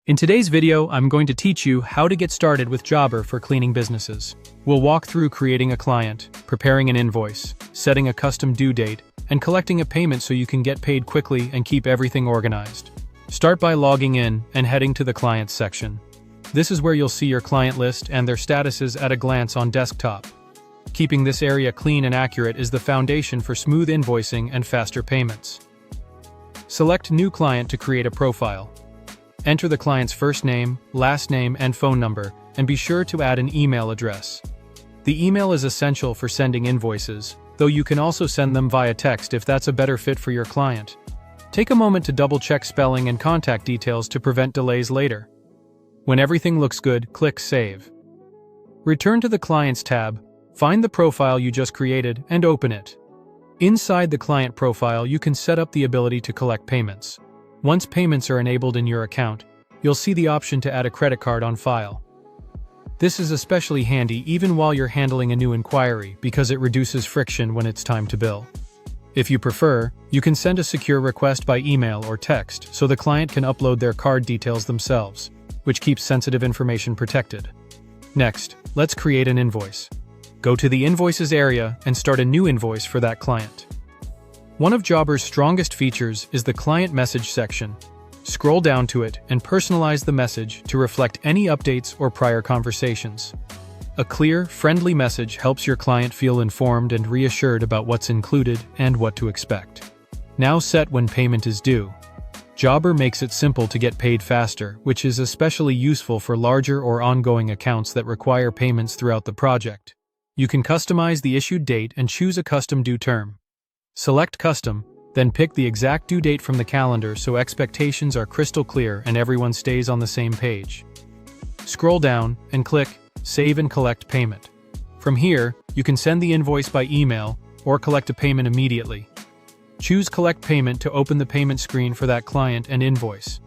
In today's video, I'm going to teach you how to get started with Jobber for cleaning businesses. We'll walk through creating a client, preparing an invoice, setting a custom due date, and collecting a payment so you can get paid quickly and keep everything organized. Start by logging in and heading to the Clients section. This is where you'll see your client list and their statuses at a glance on desktop. Keeping this area clean and accurate is the foundation for smooth invoicing and faster payments. Select New Client to create a profile. Enter the client's first name, last name, and phone number, and be sure to add an email address. The email is essential for sending invoices, though you can also send them via text if that's a better fit for your client. Take a moment to double-check spelling and contact details to prevent delays later. When everything looks good, click Save. Return to the Clients tab, find the profile you just created, and open it. Inside the client profile, you can set up the ability to collect payments. Once payments are enabled in your account, you'll see the option to add a credit card on file. This is especially handy even while you're handling a new inquiry because it reduces friction when it's time to bill. If you prefer, you can send a secure request by email or text so the client can upload their card details themselves, which keeps sensitive information protected. Next, let's create an invoice. Go to the Invoices area and start a new invoice for that client. One of Jobber's strongest features is the Client Message section. Scroll down to it and personalize the message to reflect any updates or prior conversations. A clear, friendly message helps your client feel informed and reassured about what's included and what to expect. Now set when payment is due. Jobber makes it simple to get paid faster, which is especially useful for larger or ongoing accounts that require payments throughout the project. You can customize the issued date and choose a custom due term. Select Custom, then pick the exact due date from the calendar so expectations are crystal clear and everyone stays on the same page. Scroll down and click Save and Collect Payment. From here, you can send the invoice by email or collect a payment immediately. Choose Collect Payment to open the payment screen for that client and invoice.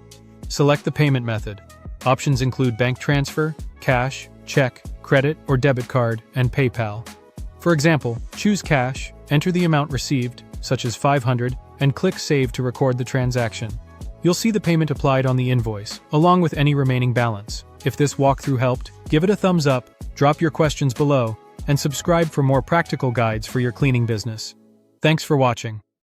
Select the payment method. Options include bank transfer, cash, check, credit or debit card, and PayPal. For example, choose cash, enter the amount received, such as $500, and click Save to record the transaction. You'll see the payment applied on the invoice, along with any remaining balance. If this walkthrough helped, give it a thumbs up, drop your questions below, and subscribe for more practical guides for your cleaning business. Thanks for watching.